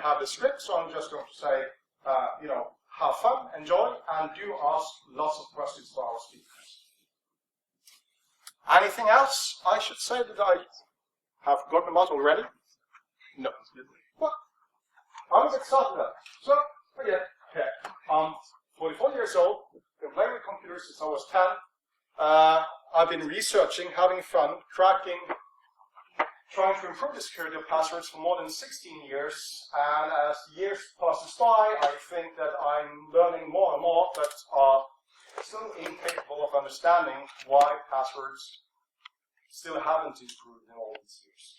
don't have the script, so I'm just going to say, have fun, enjoy, and do ask lots of questions to our speakers. Anything else I should say that I have gotten about already? No. Well, I'm a bit started then. So, again, okay. I'm 44 years old, been playing with computers since I was 10. I've been researching, having fun, cracking, trying to improve the security of passwords for more than 16 years, and as years passes by, I think that I'm learning more and more, but are still incapable of understanding why passwords still haven't improved in all these years.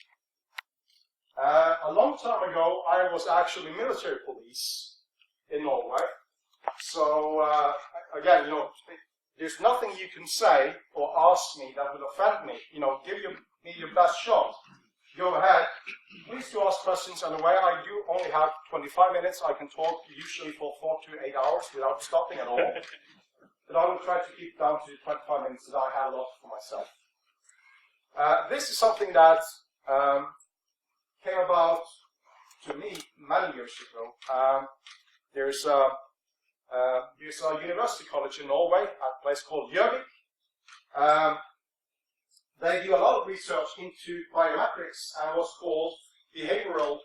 A long time ago, I was actually military police in Norway, so again, there's nothing you can say or ask me that will offend me. Give me your best shot. Go ahead. Please do ask questions, and the way I do only have 25 minutes. I can talk usually for 4 to 8 hours without stopping at all. But I will try to keep it down to 25 minutes that I have a lot for myself. This is something that came about to me many years ago. There's a university college in Norway at a place called Gjøvik. They do a lot of research into biometrics and what's called behavioral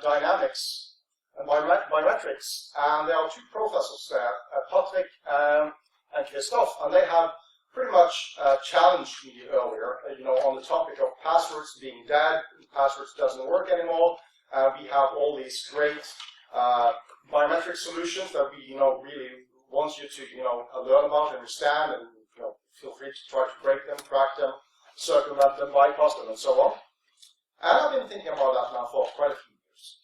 dynamics and biometrics. And there are two professors there, Patrick and Christoph, and they have pretty much challenged me earlier, on the topic of passwords being dead, passwords doesn't work anymore. We have all these great biometric solutions that we, really want you to, learn about, understand, and feel free to try to break them, crack them, circumvent them, bypass them, and so on. And I've been thinking about that now for quite a few years.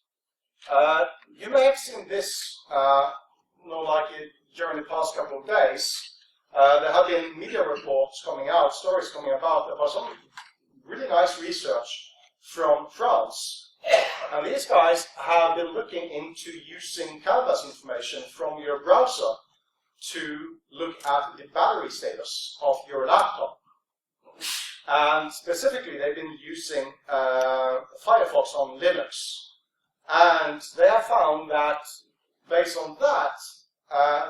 You may have seen this, during the past couple of days. There have been media reports coming out, stories coming about some really nice research from France. And these guys have been looking into using canvas information from your browser to look at the battery status of your laptop. And specifically, they've been using Firefox on Linux. And they have found that, based on that,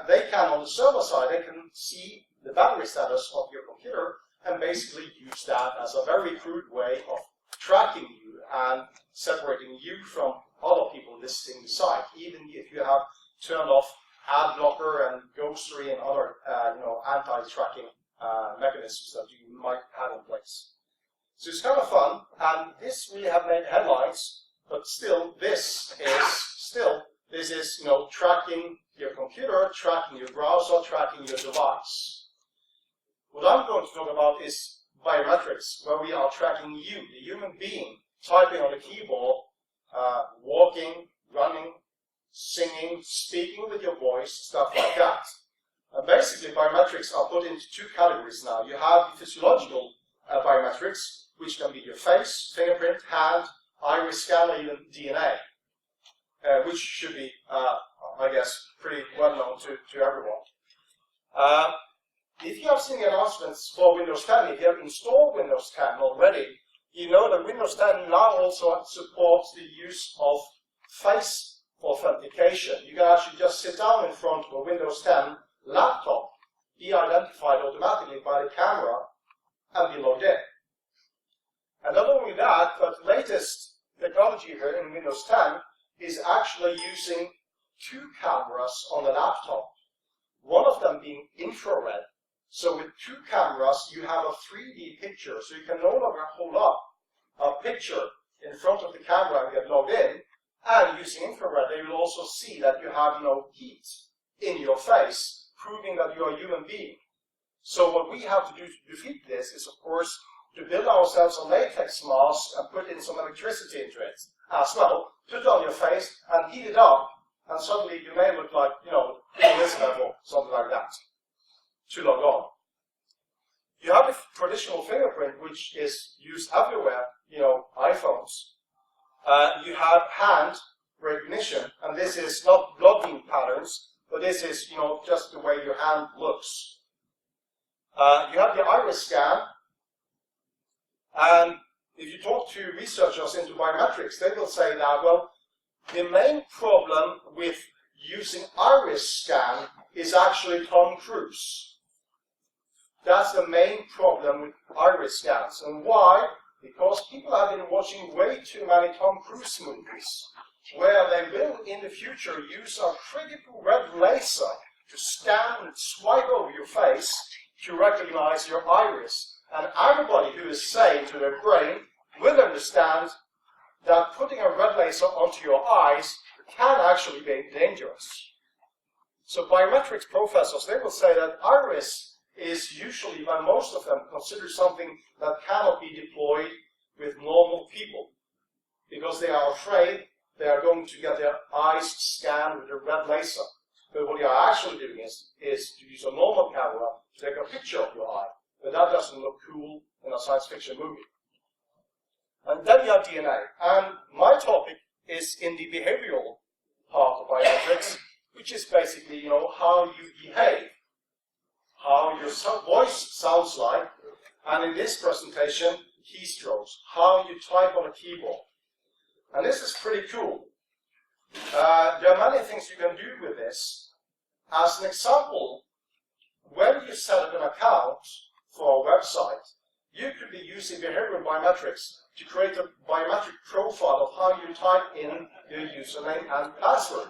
they can, on the server side, they can see the battery status of your computer and basically use that as a very crude way of tracking you and separating you from other people visiting the site, even if you have turned off ad blocker and ghostery and other anti-tracking mechanisms that you might have in place. So it's kind of fun, and this really have made headlines, but still this is tracking your computer, tracking your browser, tracking your device. What I'm going to talk about is biometrics, where we are tracking you, the human being, typing on the keyboard, walking, running, singing, speaking with your voice, stuff like that. And basically, biometrics are put into two categories now. You have the physiological biometrics, which can be your face, fingerprint, hand, iris scan, or even DNA, which should be, I guess, pretty well known to everyone. If you have seen the announcements for Windows 10, if you have installed Windows 10 already, you know that Windows 10 now also supports the use of face authentication. You can actually just sit down in front of a Windows 10 laptop, be identified automatically by the camera, and be logged in. And not only that, but the latest technology here in Windows 10 is actually using two cameras on the laptop, one of them being infrared. So with two cameras, you have a 3D picture, so you can no longer hold up a picture in front of the camera and get logged in, and using infrared, they will also see that you have heat in your face, proving that you are a human being. So what we have to do to defeat this is, of course, to build ourselves a latex mask and put in some electricity into it as well, put it on your face and heat it up, and suddenly you may look like, Queen Elizabeth or something like that, to log on. You have the traditional fingerprint, which is used everywhere, iPhones. You have hand recognition, and this is not blood-beam patterns, but this is, just the way your hand looks. You have the iris scan, and if you talk to researchers into biometrics, they will say that, well, the main problem with using iris scan is actually Tom Cruise. That's the main problem with iris scans. And why? Because people have been watching way too many Tom Cruise movies, where they will in the future use a critical red laser to scan and swipe over your face to recognize your iris. And everybody who is sane to their brain will understand that putting a red laser onto your eyes can actually be dangerous. So biometrics professors, they will say that iris is usually, by most of them, considered something that cannot be deployed with normal people, because they are afraid they are going to get their eyes scanned with a red laser. But what they are actually doing is to use a normal camera to take a picture of your eye. But that doesn't look cool in a science fiction movie. And then you have DNA. And my topic is in the behavioral part of biometrics, which is basically, how you behave, how your voice sounds like, and in this presentation, keystrokes, how you type on a keyboard. And this is pretty cool. There are many things you can do with this. As an example, when you set up an account for a website, you could be using behavioral biometrics to create a biometric profile of how you type in your username and password.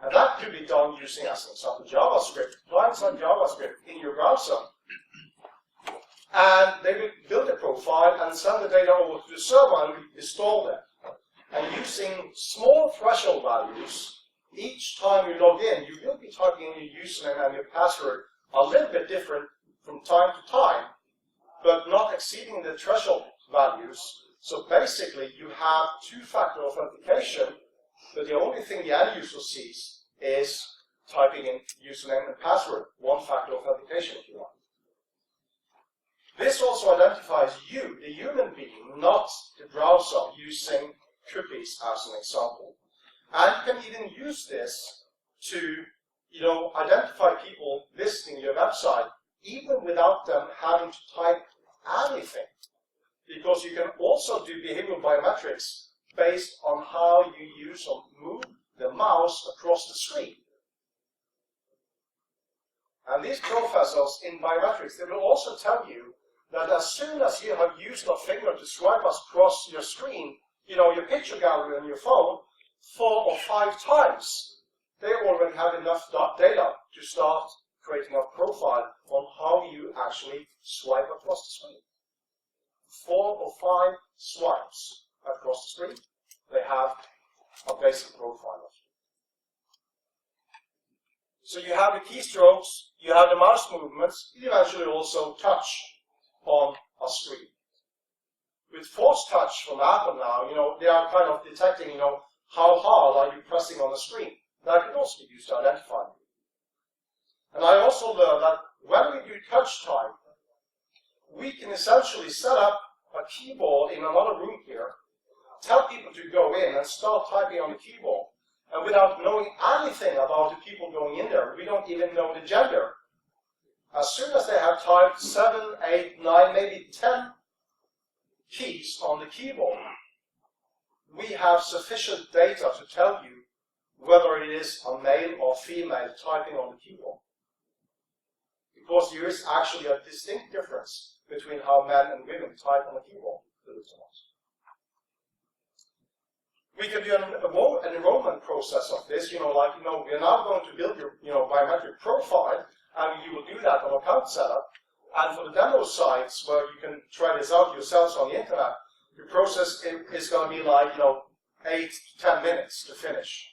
And that could be done using, as an example, JavaScript, client-side JavaScript in your browser. And they will build a profile and send the data over to the server and install them. And using small threshold values, each time you log in, you will be typing in your username and your password a little bit different from time to time, but not exceeding the threshold values. So basically, you have two-factor authentication, but the only thing the end user sees is typing in username and password, one-factor authentication if you want. This also identifies you, the human being, not the browser, using cookies as an example. And you can even use this to, identify people visiting your website, even without them having to type anything. Because you can also do behavioral biometrics based on how you use or move the mouse across the screen. And these professors in biometrics, they will also tell you that as soon as you have used a finger to swipe across your screen, your picture gallery on your phone, 4 or 5 times, they already have enough data to start creating a profile on how you actually swipe across the screen. 4 or 5 swipes across the screen, they have a basic profile of you. So you have the keystrokes, you have the mouse movements, you eventually also touch on a screen. With force touch from Apple now, they are kind of detecting, how hard are you pressing on the screen. That could also be used to identify you. And I also learned that when we do touch type, we can essentially set up a keyboard in another room here, tell people to go in and start typing on the keyboard. And without knowing anything about the people going in there, we don't even know the gender. As soon as they have typed 7, 8, 9, maybe 10 keys on the keyboard, we have sufficient data to tell you whether it is a male or female typing on the keyboard. Because there is actually a distinct difference between how men and women type on the keyboard. We can do an enrollment process of this, we are now going to build your biometric profile, and you will do that on account setup. And for the demo sites where you can try this out yourselves on the internet, the process is going to be like, 8 to 10 minutes to finish.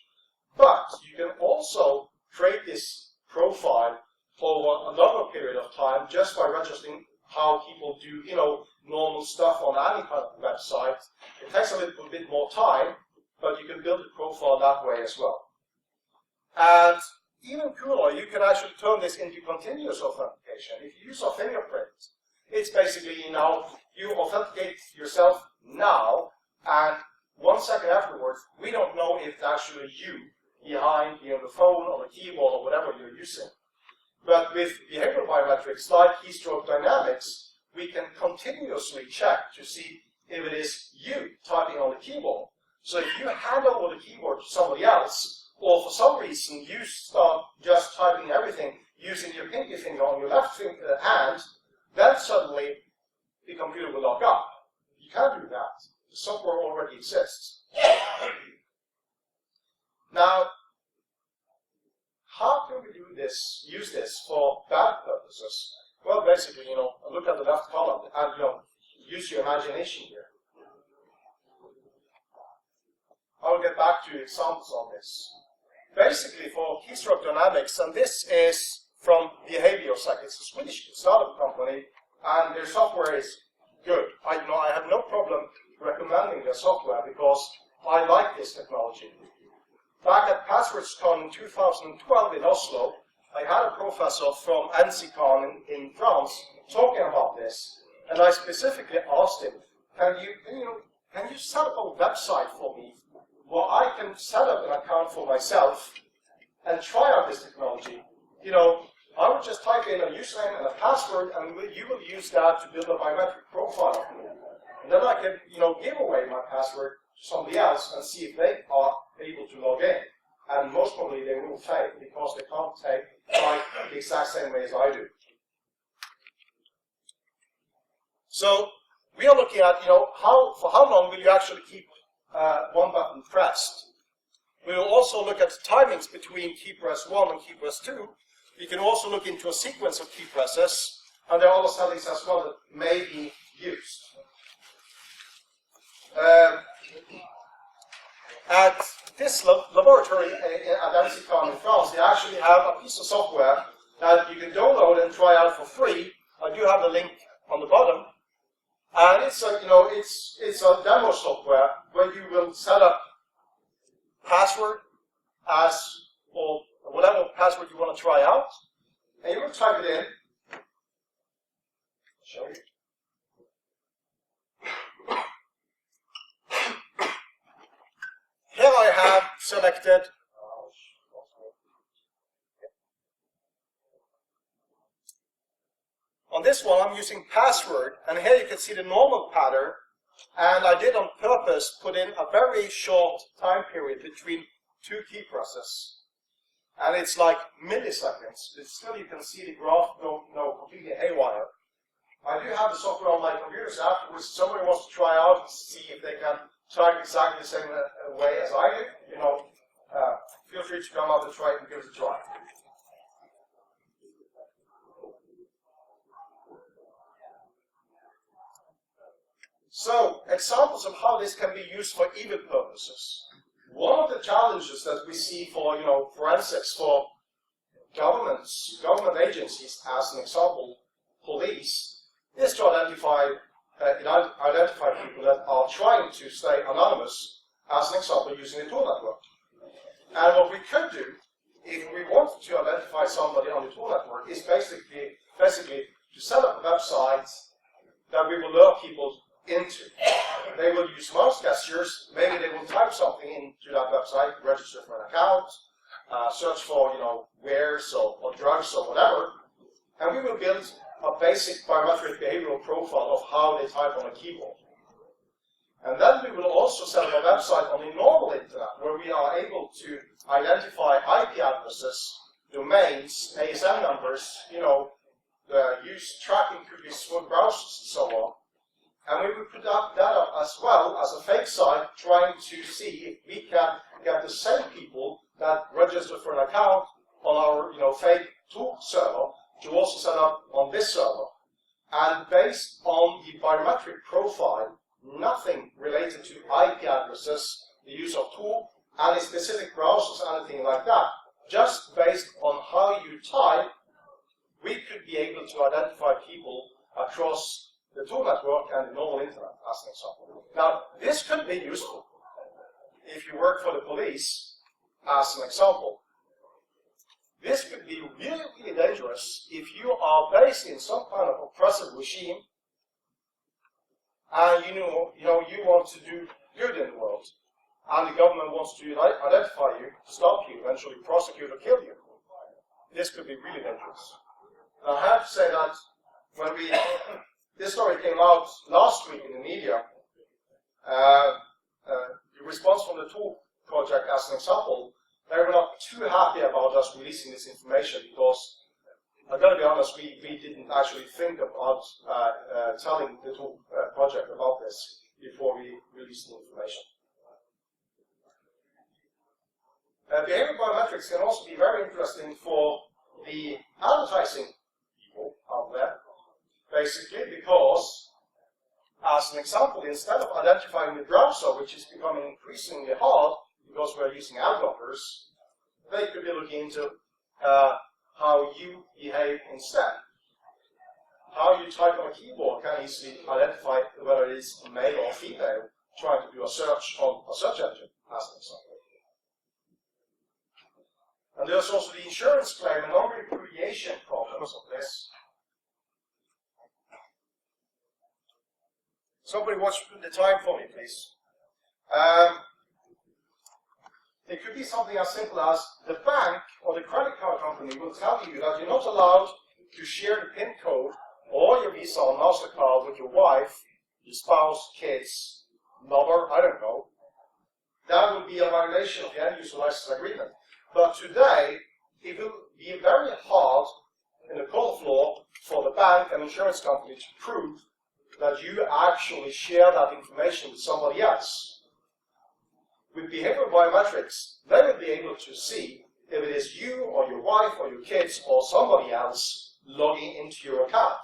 But you can also create this profile over a longer period of time just by registering how people do, normal stuff on any kind of website. It takes a little bit more time, but you can build a profile that way as well. And even cooler, you can actually turn this into continuous authentication. If you use a fingerprint, it's basically, you authenticate yourself now, and 1 second afterwards, we don't know if it's actually you behind the phone or the keyboard or whatever you're using. But with behavioral biometrics like keystroke dynamics, we can continuously check to see if it is you typing on the keyboard. So if you hand over the keyboard to somebody else, or for some reason you start just typing everything using your pinky finger on your left hand, then suddenly the computer will lock up. You can't do that. The software already exists. Now, how can we do this, use this for bad purposes? Well, basically, look at the left column and, use your imagination here. I'll get back to examples on this. Basically, for keystroke dynamics, and this is from Behaviorsack. It's a Swedish startup company, and their software is good. I have no problem recommending their software because I like this technology. Back at PasswordsCon in 2012 in Oslo, I had a professor from NCCon in France talking about this, and I specifically asked him, can you set up a website for me where I can set up an account for myself and try out this technology? I would just type in a username and a password, and you will use that to build a biometric profile of me. And then I can, give away my password to somebody else and see if they are able to log in. And most probably they will fail because they can't type the exact same way as I do. So we are looking at, for how long will you actually keep one button pressed? We will also look at the timings between key press 1 and key press 2. You can also look into a sequence of key presses, and there are other settings as well that may be used. At this laboratory at NCCon in France, they actually have a piece of software that you can download and try out for free. I do have the link on the bottom, and it's a it's a demo software where you will set up password or whatever password you want to try out, and you will type it in. I'll show you. Here I have selected on this one I'm using password, and here you can see the normal pattern, and I did on purpose put in a very short time period between two key presses. And it's like milliseconds. Still, you can see the graph go completely haywire. I do have the software on my computer, so afterwards, if somebody wants to try out and see if they can type exactly the same way as I do, feel free to come out and try it and give it a try. So, examples of how this can be used for evil purposes. One of the challenges that we see for, forensics for government agencies, as an example, police, is to identify people that are trying to stay anonymous, as an example, using a tool network. And what we could do, if we wanted to identify somebody on the tool network, is basically to set up a website that we will lure people into. They will use mouse gestures. Maybe they will type something into that website, register for an account, search for wares or drugs or whatever, and we will build a basic biometric behavioral profile of how they type on a keyboard. And then we will also set up a website on the normal internet where we are able to identify IP addresses, domains, ASN numbers, the use tracking cookies for browsers and so on. And we will put that up as well as a fake site, trying to see if we can get the same people that register for an account on our fake tool server to also set up on this server. And based on the biometric profile, nothing related to IP addresses, the use of tool, any specific browsers, anything like that, just based on how you type, we could be able to identify people across the tool network and the normal internet, as an example. Now, this could be useful if you work for the police, as an example. This could be really, really dangerous if you are based in some kind of oppressive regime, and you want to do good in the world, and the government wants to identify you, stop you, eventually prosecute or kill you. This could be really dangerous. And I have to say that when this story came out last week in the media, the response from the tool project, as an example, they were not too happy about us releasing this information because, I've got to be honest, we didn't actually think about telling the tool project about this before we released the information. Behavioral biometrics can also be very interesting for the advertising people out there, basically because, as an example, instead of identifying the browser, which is becoming increasingly hard because we're using ad blockers, they could be looking into how you behave instead. How you type on a keyboard can easily identify whether it is male or female trying to do a search on a search engine, as an example. And there's also the insurance claim and non-repudiation problems of this. Somebody watch the time for me, please. It could be something as simple as the bank or the credit card company will tell you that you're not allowed to share the PIN code or your Visa or MasterCard with your wife, your spouse, kids, lover, I don't know. That would be a violation of the end user license agreement. But today, it will be very hard in the court of law for the bank and insurance company to prove that you actually share that information with somebody else. With behavioral biometrics, they will be able to see if it is you or your wife or your kids or somebody else logging into your account.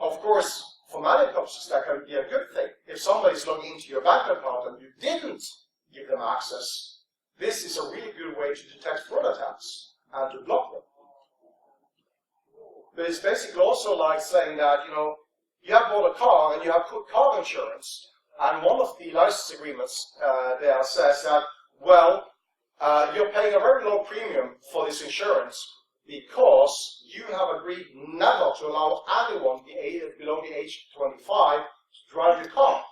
Of course, for many purposes, that can be a good thing. If somebody's logging into your bank account and you didn't give them access, this is a really good way to detect fraud attempts and to block them. But it's basically also like saying that, you have bought a car and you have put car insurance, and one of the license agreements there says that, well, you're paying a very low premium for this insurance because you have agreed never to allow anyone below the age of 25 to drive your car.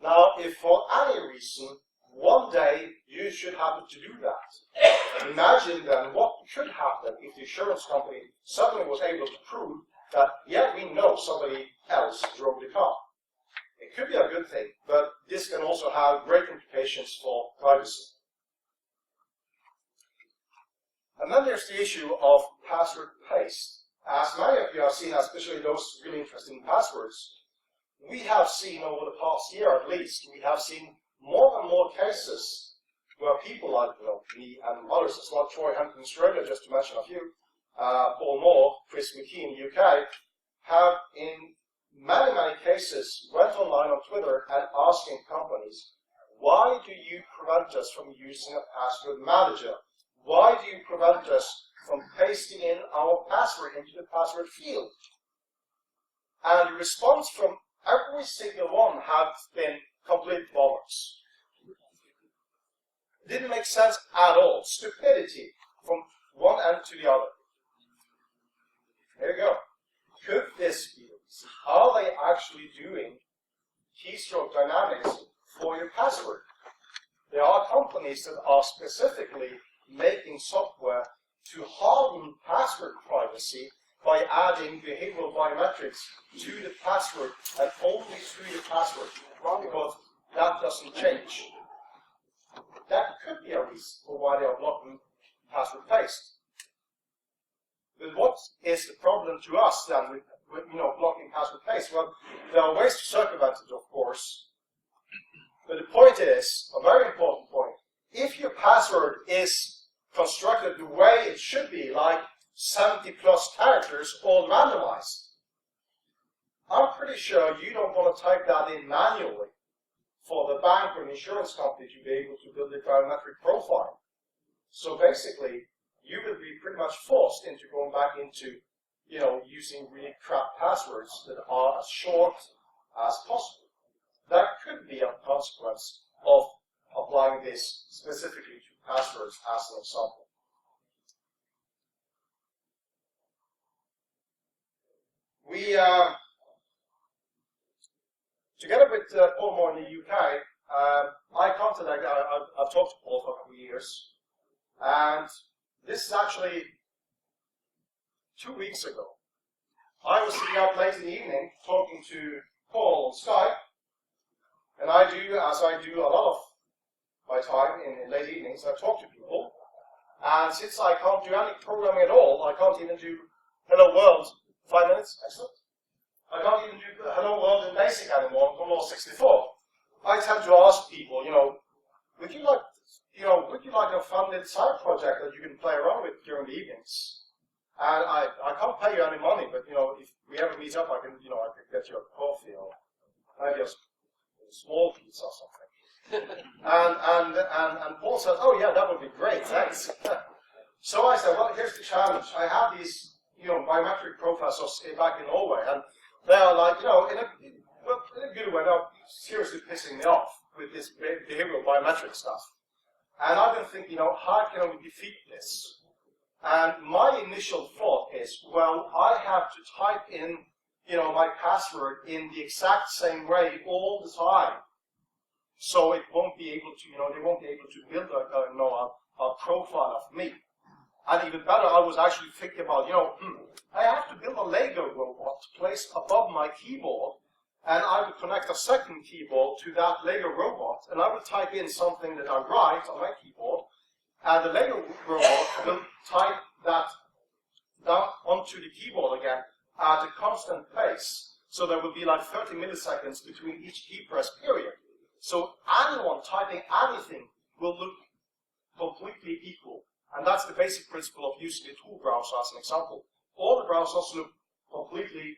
Now, if for any reason, one day you should happen to do that, imagine then what could happen if the insurance company suddenly was able to prove that, yeah, we know somebody else drove the car. It could be a good thing, but this can also have great implications for privacy. And then there's the issue of password paste. As many of you have seen, especially those really interested in passwords, we have seen over the past year at least, we have seen more and more cases where people like me and others as well, Troy Hampton in Australia, just to mention a few, Paul Moore, Chris McKee in the UK, have in many, many cases went online on Twitter and asking companies, why do you prevent us from using a password manager? Why do you prevent us from pasting in our password into the password field? And the response from every single one has been complete bollocks. It didn't make sense at all. Stupidity from one end to the other. Here you go. Could this be? Are they actually doing keystroke dynamics for your password? There are companies that are specifically making software to harden password privacy by adding behavioral biometrics to the password and only to the password, because that doesn't change. That could be a reason for why they are blocking password paste. But what is the problem to us then with blocking password paste? Well, there are ways to circumvent it, of course. But the point is, a very important point, if your password is constructed the way it should be, like 70 plus characters, all randomized, I'm pretty sure you don't want to type that in manually for the bank or an insurance company to be able to build a biometric profile. So basically, you will be pretty much forced into going back into, using really crap passwords that are as short as possible. That could be a consequence of applying this specifically to passwords as an example. We, together with Paul Moore in the UK, I've talked to Paul for a couple of years, and this is actually 2 weeks ago. I was sitting up late in the evening talking to Paul on Skype, and I do do, as I do a lot of my time in late evenings, I talk to people. And since I can't do any programming at all, I can't even do Hello World, 5 minutes, excellent. I can't even do Hello World in BASIC anymore on Commodore 64. I tend to ask people, would you like a funded side project that you can play around with during the evenings? And I can't pay you any money, but if we ever meet up, I can get you a coffee or maybe a small pizza or something. and Paul says, oh yeah, that would be great, thanks. So I said, well, here's the challenge. I have these, biometric professors back in Norway, and they are like, in a good way, they're seriously pissing me off with this behavioral biometric stuff. And I've been thinking, how can we defeat this? And my initial thought is, well, I have to type in, my password in the exact same way all the time. So it won't be able to, they won't be able to build a profile of me. And even better, I was actually thinking about, I have to build a Lego robot to place above my keyboard, and I would connect a second keyboard to that Lego robot, and I would type in something that I write on my keyboard, and the Lego robot will type that down onto the keyboard again at a constant pace. So there will be like 30 milliseconds between each key press period. So anyone typing anything will look completely equal. And that's the basic principle of using the tool browser as an example. All the browsers look completely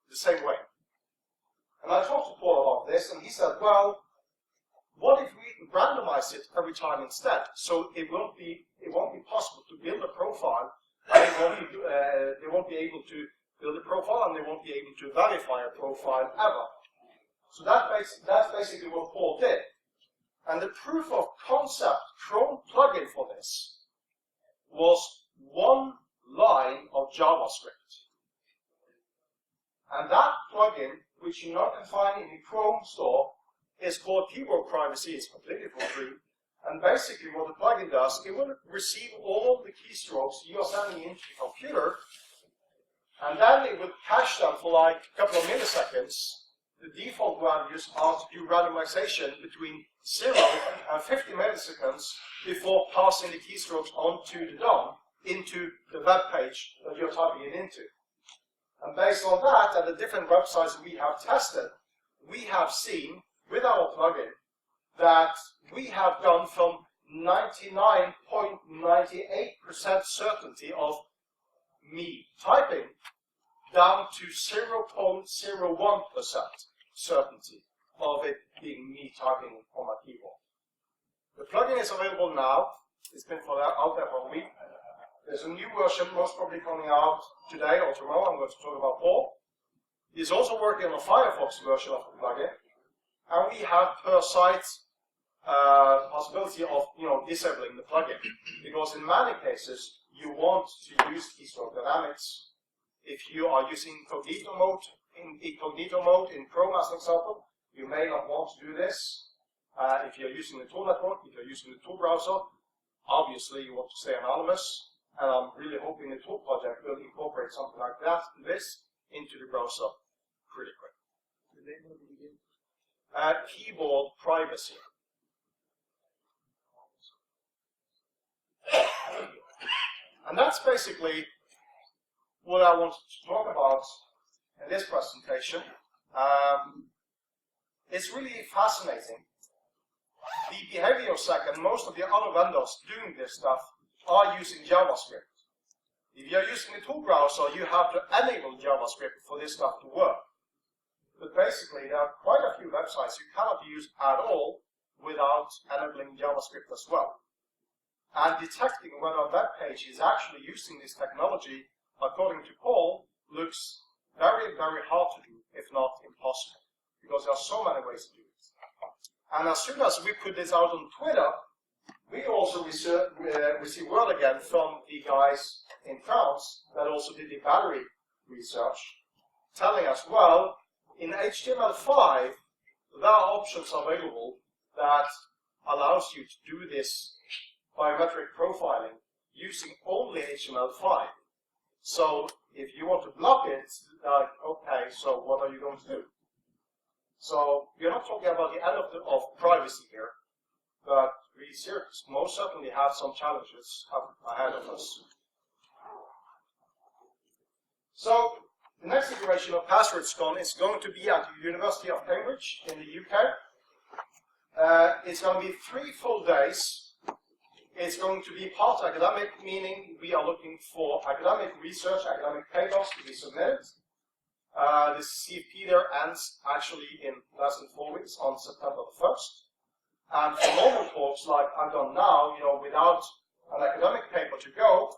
the same way. And I talked to Paul about this, and he said, well, what if we randomize it every time instead? So it won't be possible to build a profile, and they won't be able to build a profile, and they won't be able to verify a profile ever. So that's basically what Paul did. And the proof of concept Chrome plugin for this was one line of JavaScript. And that plugin, which you now can find in the Chrome store, is called Keyboard Privacy. It's completely for free. And basically what the plugin does, it will receive all of the keystrokes you are sending into the computer, and then it will cache them for like a couple of milliseconds. The default values are to do randomization between 0 and 50 milliseconds before passing the keystrokes onto the DOM into the web page that you're typing it into. And based on that and the different websites we have tested, we have seen with our plugin that we have gone from 99.98% certainty of me typing down to 0.01% certainty of it being me typing on my keyboard. The plugin is available now. It's been out there for a week. There's a new version most probably coming out today or tomorrow. I'm going to talk about Paul. He's also working on a Firefox version of the plugin. And we have per site possibility of disabling the plugin. Because in many cases you want to use keystroke dynamics. If you are using incognito mode in Chrome as an example, you may not want to do this. If you're using the tool network, if you're using the tool browser, obviously you want to stay anonymous. And I'm really hoping the tool project will incorporate something like this into the browser pretty quick. The name of the beginning? Keyboard Privacy. And that's basically what I wanted to talk about in this presentation. It's really fascinating. The behavior stack and most of the other vendors doing this stuff are using JavaScript. If you're using the tool browser, you have to enable JavaScript for this stuff to work. But basically, there are quite a few websites you cannot use at all without enabling JavaScript as well. And detecting whether a web page is actually using this technology, according to Paul, looks very, very hard to do, if not impossible, because there are so many ways to do it. And as soon as we put this out on Twitter, we also received word again from the guys in France that also did the battery research, telling us, well, in HTML5, there are options available that allows you to do this biometric profiling using only HTML5. So if you want to block it, like, okay, so what are you going to do? So we're not talking about the end of privacy here, but we most certainly have some challenges up ahead of us. So the next iteration of PasswordScan is going to be at the University of Cambridge in the UK. It's going to be 3 full days. It's going to be part academic, meaning we are looking for academic research, academic papers to be submitted. The CFP there ends actually in less than 4 weeks on September the 1st. And for normal talks like I've done now, without an academic paper to go,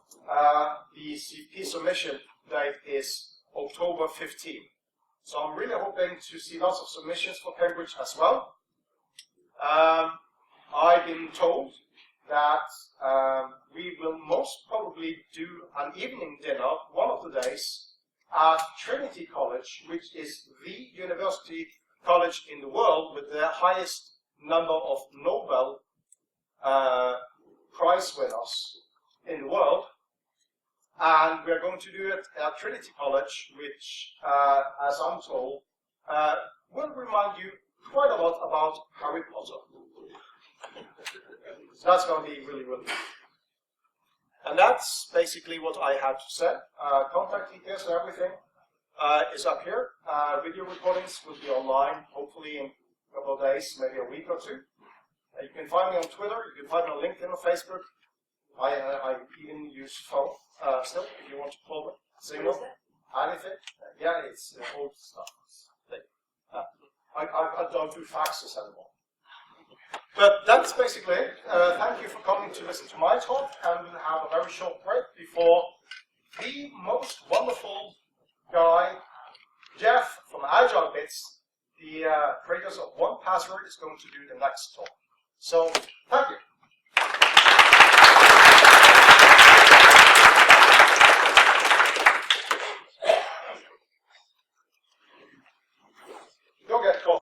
the CFP submission date is October 15. So I'm really hoping to see lots of submissions for Cambridge as well. I've been told that we will most probably do an evening dinner one of the days at Trinity College, which is the university college in the world with the highest number of Nobel Prize winners in the world. And we're going to do it at Trinity College, which, as I'm told, will remind you quite a lot about Harry Potter. So that's going to be really, really good. And that's basically what I had to say. Contact details and everything is up here. Video recordings will be online, hopefully in a couple of days, maybe a week or 2. You can find me on Twitter, you can find me on LinkedIn or Facebook. I even use phone still, if you want to call it. Signal, anything. Yeah, it's old stuff. I don't do faxes anymore. But that's basically it. Thank you for coming to listen to my talk, and we'll have a very short break before the most wonderful guy, Jeff from Agile Bits, the creators of 1Password, is going to do the next talk. So, thank you.